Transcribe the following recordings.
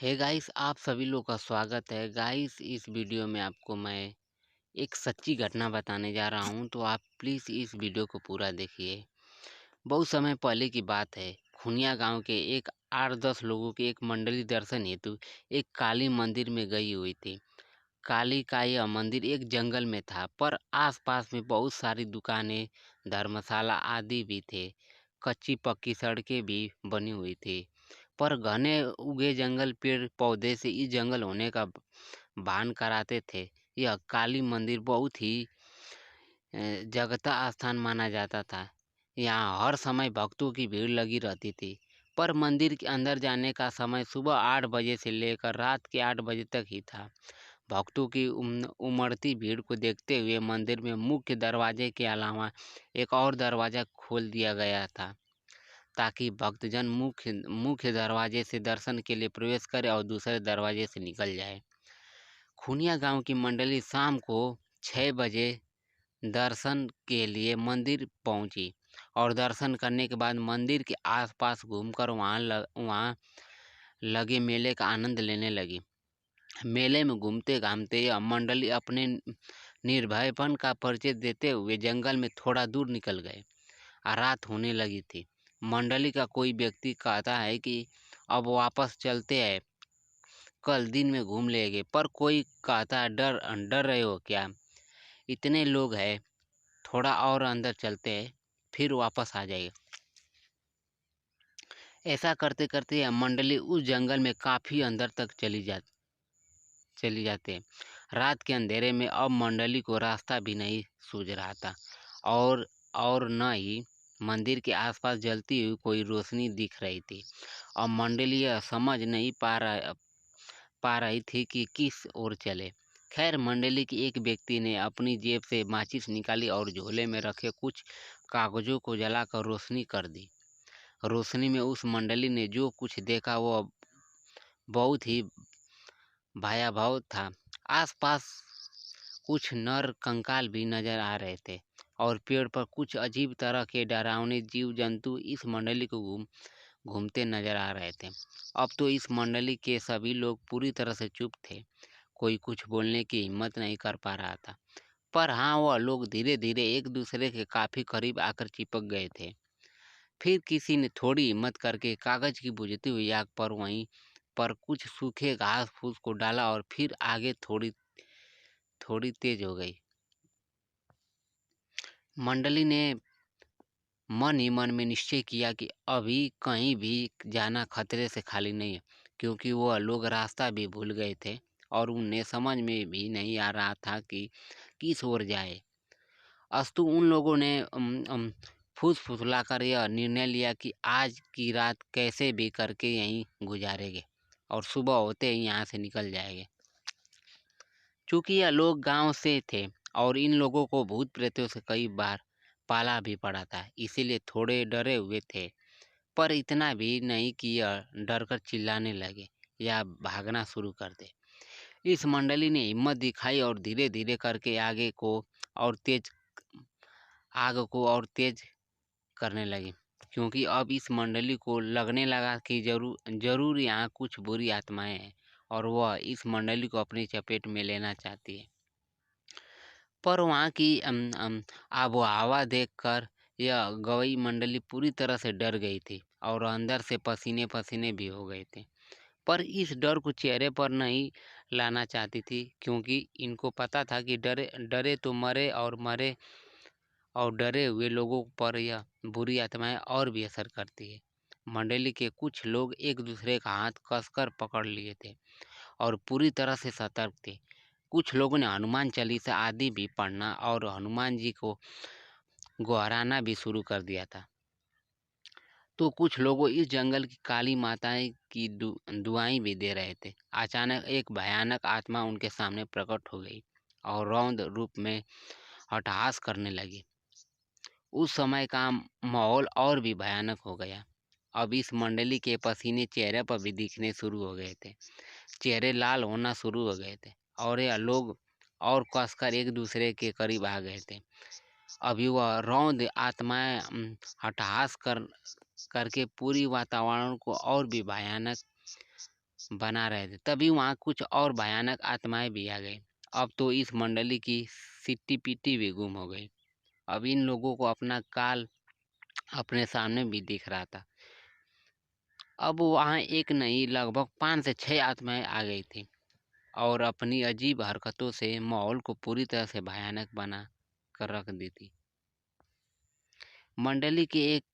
Hey guys, आप सभी लोग का स्वागत है। गाइस, इस वीडियो में आपको मैं एक सच्ची घटना बताने जा रहा हूं, तो आप प्लीज़ इस वीडियो को पूरा देखिए। बहुत समय पहले की बात है। खुनिया गांव के एक 8-10 लोगों की एक मंडली दर्शन हेतु एक काली मंदिर में गई हुई थी। काली का यह मंदिर एक जंगल में था, पर आसपास में बहुत सारी दुकानें, धर्मशाला आदि भी थे। कच्ची पक्की सड़कें भी बनी हुई थी, पर घने उगे जंगल पेड़ पौधे से इस जंगल होने का भान कराते थे। यह काली मंदिर बहुत ही जगता स्थान माना जाता था। यहाँ हर समय भक्तों की भीड़ लगी रहती थी। पर मंदिर के अंदर जाने का समय सुबह 8 बजे से लेकर रात के 8 बजे तक ही था। भक्तों की उमड़ती भीड़ को देखते हुए मंदिर में मुख्य दरवाजे के अलावा एक और दरवाज़ा खोल दिया गया था, ताकि भक्तजन मुख्य मुख्य दरवाजे से दर्शन के लिए प्रवेश करे और दूसरे दरवाजे से निकल जाए। खुनिया गांव की मंडली शाम को 6 बजे दर्शन के लिए मंदिर पहुंची और दर्शन करने के बाद मंदिर के आसपास घूमकर वहां लगे मेले का आनंद लेने लगी। मेले में घूमते घामते यह मंडली अपने निर्भयपन का परिचय देते हुए जंगल में थोड़ा दूर निकल गए। रात होने लगी थी। मंडली का कोई व्यक्ति कहता है कि अब वापस चलते हैं, कल दिन में घूम लेंगे, पर कोई कहता है डर डर रहे हो क्या, इतने लोग हैं, थोड़ा और अंदर चलते हैं, फिर वापस आ जाएगा। ऐसा करते करते यह मंडली उस जंगल में काफ़ी अंदर तक चली जाते। रात के अंधेरे में अब मंडली को रास्ता भी नहीं सूझ रहा था, और न ही मंदिर के आसपास जलती हुई कोई रोशनी दिख रही थी। अब मंडली यह समझ नहीं पा रही थी कि किस ओर चले। खैर, मंडली के एक व्यक्ति ने अपनी जेब से माचिस निकाली और झोले में रखे कुछ कागजों को जलाकर रोशनी कर दी। रोशनी में उस मंडली ने जो कुछ देखा वह बहुत ही भयावह था। आसपास कुछ नर कंकाल भी नजर आ रहे थे और पेड़ पर कुछ अजीब तरह के डरावने जीव जंतु इस मंडली को घूमते नजर आ रहे थे। अब तो इस मंडली के सभी लोग पूरी तरह से चुप थे। कोई कुछ बोलने की हिम्मत नहीं कर पा रहा था। पर हाँ, वह लोग धीरे धीरे एक दूसरे के काफी करीब आकर चिपक गए थे। फिर किसी ने थोड़ी हिम्मत करके कागज की बुझती हुई आग पर वहीं पर कुछ सूखे घास फूस को डाला और फिर आगे थोड़ी थोड़ी तेज हो गई। मंडली ने मन ही मन में निश्चय किया कि अभी कहीं भी जाना खतरे से खाली नहीं है, क्योंकि वह लोग रास्ता भी भूल गए थे और उन्हें समझ में भी नहीं आ रहा था कि किस ओर जाए। अस्तु उन लोगों ने फुसफुसलाकर यह निर्णय लिया कि आज की रात कैसे भी करके यहीं गुजारेंगे और सुबह होते ही यहाँ से निकल जाएंगे। चूंकि यह लोग गांव से थे और इन लोगों को भूत प्रेतों से कई बार पाला भी पड़ा था, इसीलिए थोड़े डरे हुए थे, पर इतना भी नहीं कि यह डरकर चिल्लाने लगे या भागना शुरू कर दे। इस मंडली ने हिम्मत दिखाई और धीरे धीरे करके आग को और तेज करने लगी, क्योंकि अब इस मंडली को लगने लगा कि जरूर यहाँ कुछ बुरी आत्माएं हैं और वह इस मंडली को अपनी चपेट में लेना चाहती है। पर वहाँ की आबोहवा देखकर यह गवई मंडली पूरी तरह से डर गई थी और अंदर से पसीने पसीने भी हो गए थे। पर इस डर को चेहरे पर नहीं लाना चाहती थी, क्योंकि इनको पता था कि डरे डरे तो मरे और डरे हुए लोगों पर यह बुरी आत्माएं और भी असर करती है। मंडली के कुछ लोग एक दूसरे का हाथ कसकर पकड़ लिए थे और पूरी तरह से सतर्क थे। कुछ लोगों ने हनुमान चालीसा आदि भी पढ़ना और हनुमान जी को गुहाराना भी शुरू कर दिया था। तो कुछ लोगों इस जंगल की काली माताएं की दुआएं भी दे रहे थे। अचानक एक भयानक आत्मा उनके सामने प्रकट हो गई और रौद्र रूप में अट्टहास करने लगी। उस समय का माहौल और भी भयानक हो गया। अब इस मंडली के पसीने चेहरे पर भी दिखने शुरू हो गए थे, चेहरे लाल होना शुरू हो गए थे और यह लोग और कसकर एक दूसरे के करीब आ गए थे। अभी वह रौद्र आत्माएं करके पूरी वातावरण को और भी भयानक बना रहे थे, तभी वहाँ कुछ और भयानक आत्माएं भी आ गई। अब तो इस मंडली की सिट्टी पिट्टी भी गुम हो गई। अब इन लोगों को अपना काल अपने सामने भी दिख रहा था। अब वहाँ एक नहीं, लगभग 5 से 6 आत्माएं आ गई थी और अपनी अजीब हरकतों से माहौल को पूरी तरह से भयानक बना कर रख दी थी। मंडली के एक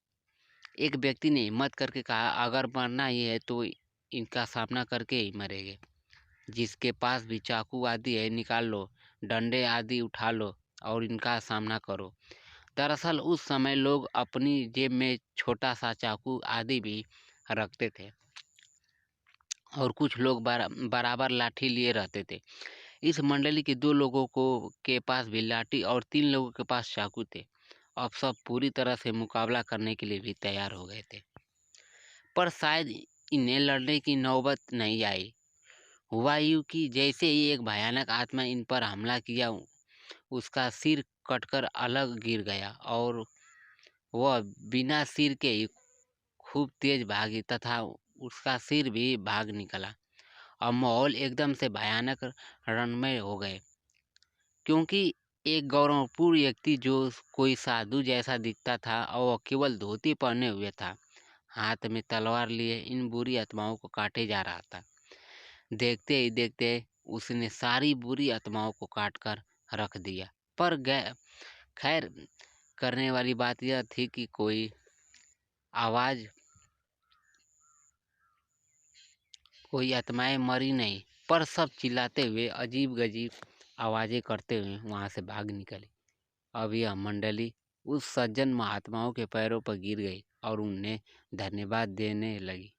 एक व्यक्ति ने हिम्मत करके कहा, अगर मरना ही है तो इनका सामना करके ही मरेंगे। जिसके पास भी चाकू आदि है निकाल लो, डंडे आदि उठा लो और इनका सामना करो। दरअसल उस समय लोग अपनी जेब में छोटा सा चाकू आदि भी रखते थे और कुछ लोग बराबर लाठी लिए रहते थे। इस मंडली के 2 लोगों को के पास भी लाठी और 3 लोगों के पास चाकू थे। अब सब पूरी तरह से मुकाबला करने के लिए भी तैयार हो गए थे, पर शायद इन्हें लड़ने की नौबत नहीं आई। हुआ यूँ कि जैसे ही एक भयानक आत्मा इन पर हमला किया, उसका सिर कटकर अलग गिर गया और वह बिना सिर के ही खूब तेज भागी तथा उसका सिर भी भाग निकला। अब माहौल एकदम से भयानक रणमय हो गए, क्योंकि एक गौरवपूर्ण व्यक्ति जो कोई साधु जैसा दिखता था और केवल धोती पहने हुए था, हाथ में तलवार लिए इन बुरी आत्माओं को काटे जा रहा था। देखते ही देखते उसने सारी बुरी आत्माओं को काट कर रख दिया। पर खैर करने वाली बात यह थी कि आवाज़ कोई आत्माएं मरी नहीं, पर सब चिल्लाते हुए अजीब-गजीब आवाज़ें करते हुए वहाँ से भाग निकली। अब यह मंडली उस सज्जन महात्माओं के पैरों पर गिर गई और उन्हें धन्यवाद देने लगी।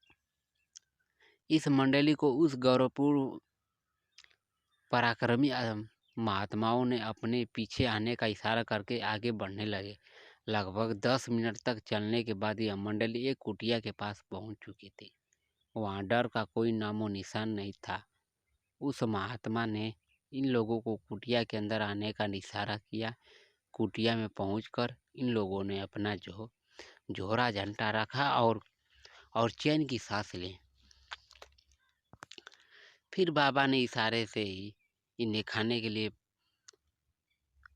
इस मंडली को उस गौरवपूर्ण पराक्रमी महात्माओं ने अपने पीछे आने का इशारा करके आगे बढ़ने लगे। लगभग 10 मिनट तक चलने के बाद यह मंडली एक कुटिया के पास पहुंच चुकी थी। वहां डर का कोई नामो निशान नहीं था। उस महात्मा ने इन लोगों को कुटिया के अंदर आने का इशारा किया। कुटिया में पहुंचकर इन लोगों ने अपना झोरा झंटा रखा और चैन की सांस ली। फिर बाबा ने इशारे से ही इन्हें खाने के लिए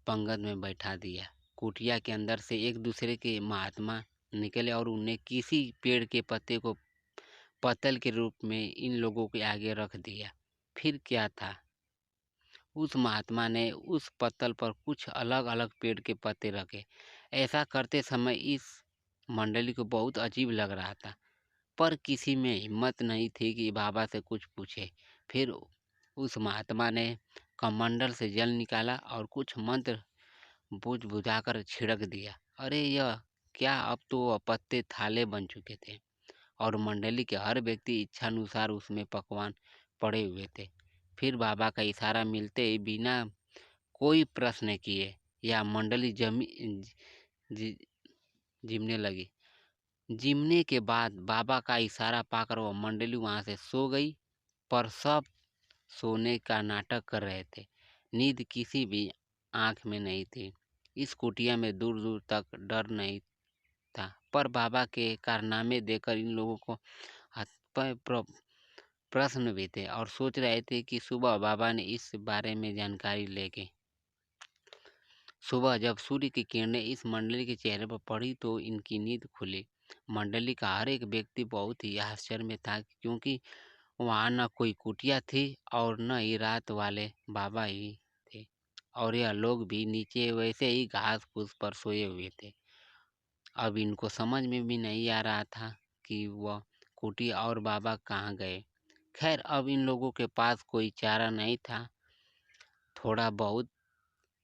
पंगत में बैठा दिया। कुटिया के अंदर से एक दूसरे के महात्मा निकले और उन्हें किसी पेड़ के पत्ते को पत्तल के रूप में इन लोगों के आगे रख दिया। फिर क्या था, उस महात्मा ने उस पत्तल पर कुछ अलग अलग पेड़ के पत्ते रखे। ऐसा करते समय इस मंडली को बहुत अजीब लग रहा था, पर किसी में हिम्मत नहीं थी कि बाबा से कुछ पूछे। फिर उस महात्मा ने कमंडल से जल निकाला और कुछ मंत्र बुझाकर छिड़क दिया। अरे यह क्या, अब तो वह पत्ते थाले बन चुके थे और मंडली के हर व्यक्ति इच्छानुसार उसमें पकवान पड़े हुए थे। फिर बाबा का इशारा मिलते ही बिना कोई प्रश्न किए या मंडली जिमने लगी। जिमने के बाद बाबा का इशारा पाकर वह मंडली वहां से सो गई, पर सब सोने का नाटक कर रहे थे। नींद किसी भी आंख में नहीं थी। इस कुटिया में दूर दूर तक डर नहीं था, पर बाबा के कारनामे देखकर इन लोगों को हथपै प्रश्न भी थे और सोच रहे थे कि सुबह बाबा ने इस बारे में जानकारी लेके। सुबह जब सूर्य की किरणें इस मंडली के चेहरे पर पड़ी तो इनकी नींद खुली। मंडली का हर एक व्यक्ति बहुत ही आश्चर्य में था, क्योंकि वहाँ न कोई कुटिया थी और न ही रात वाले बाबा ही थे, और यह लोग भी नीचे वैसे ही घास फूस पर सोए हुए थे। अब इनको समझ में भी नहीं आ रहा था कि वह कुटिया और बाबा कहाँ गए। खैर अब इन लोगों के पास कोई चारा नहीं था। थोड़ा बहुत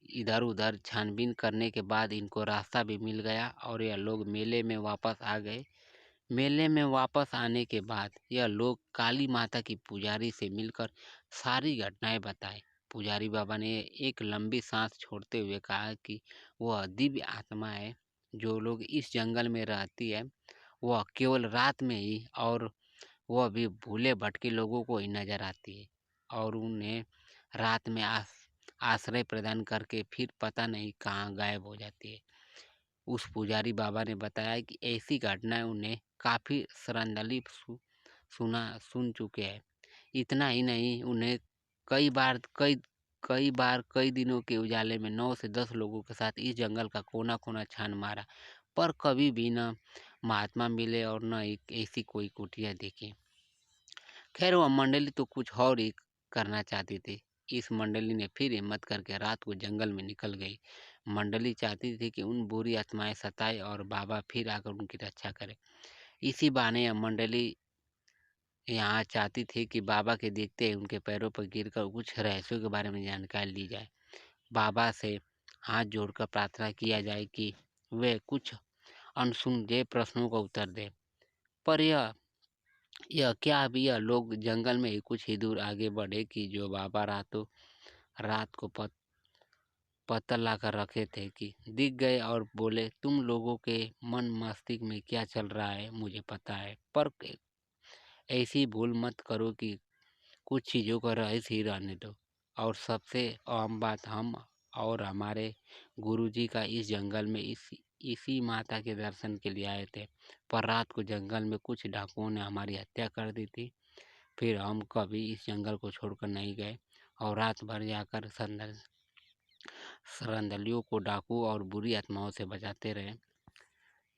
इधर उधर छानबीन करने के बाद इनको रास्ता भी मिल गया और यह लोग मेले में वापस आ गए। मेले में वापस आने के बाद यह लोग काली माता की पुजारी से मिलकर सारी घटनाएं बताए। पुजारी बाबा ने एक लंबी सांस छोड़ते हुए कहा कि वह दिव्य आत्मा है जो लोग इस जंगल में रहती है, वह केवल रात में ही, और वह भी भूले भटके लोगों को ही नजर आती है और उन्हें रात में आश्रय प्रदान करके फिर पता नहीं कहाँ गायब हो जाती है। उस पुजारी बाबा ने बताया कि ऐसी घटनाएं उन्हें काफ़ी श्रद्धालु सुन चुके हैं। इतना ही नहीं, उन्हें कई बार कई दिनों के उजाले में 9 से 10 लोगों के साथ इस जंगल का कोना-कोना छान मारा, पर कभी भी न महात्मा मिले और न एक ऐसी कोई कुटिया दिखी। खैर वह मंडली तो कुछ और ही करना चाहती थी। इस मंडली ने फिर हिम्मत करके रात को जंगल में निकल गई। मंडली चाहती थी कि उन बुरी आत्माएं सताए और बाबा फिर आकर उनकी रक्षा करे। इसी बहाने यह मंडली यहाँ चाहती थी कि बाबा के देखते ही उनके पैरों पर गिरकर कुछ रहस्यों के बारे में जानकारी ली जाए। बाबा से हाथ जोड़कर प्रार्थना किया जाए कि वे कुछ अनसुलझे प्रश्नों का उत्तर दें। पर यह क्या अभी यह लोग जंगल में ही कुछ ही दूर आगे बढ़े कि जो बाबा रात को पत्थर लाकर रखे थे कि दिख गए और बोले, तुम लोगों के मन मस्तिष्क में क्या चल रहा है मुझे पता है, पर ऐसी भूल मत करो कि कुछ चीज़ों का रहस्य ही रहने दो। और सबसे अहम बात, हम और हमारे गुरुजी का इस जंगल में इसी माता के दर्शन के लिए आए थे, पर रात को जंगल में कुछ डाकुओं ने हमारी हत्या कर दी थी। फिर हम कभी इस जंगल को छोड़कर नहीं गए और रात भर जाकर श्रद्धालुओं को डाकू और बुरी आत्माओं से बचाते रहे।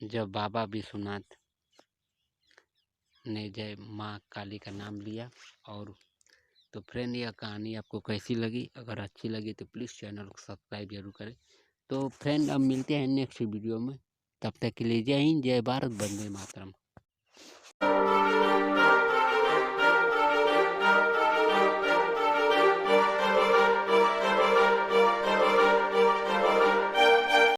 जब बाबा विश्वनाथ ने जय माँ काली का नाम लिया। और तो फ्रेंड, यह कहानी आपको कैसी लगी? अगर अच्छी लगी तो प्लीज़ चैनल को सब्सक्राइब जरूर करें। तो फ्रेंड, अब मिलते हैं नेक्स्ट वीडियो में। तब तक के लिए जय हिंद, जय भारत, वंदे मातरम।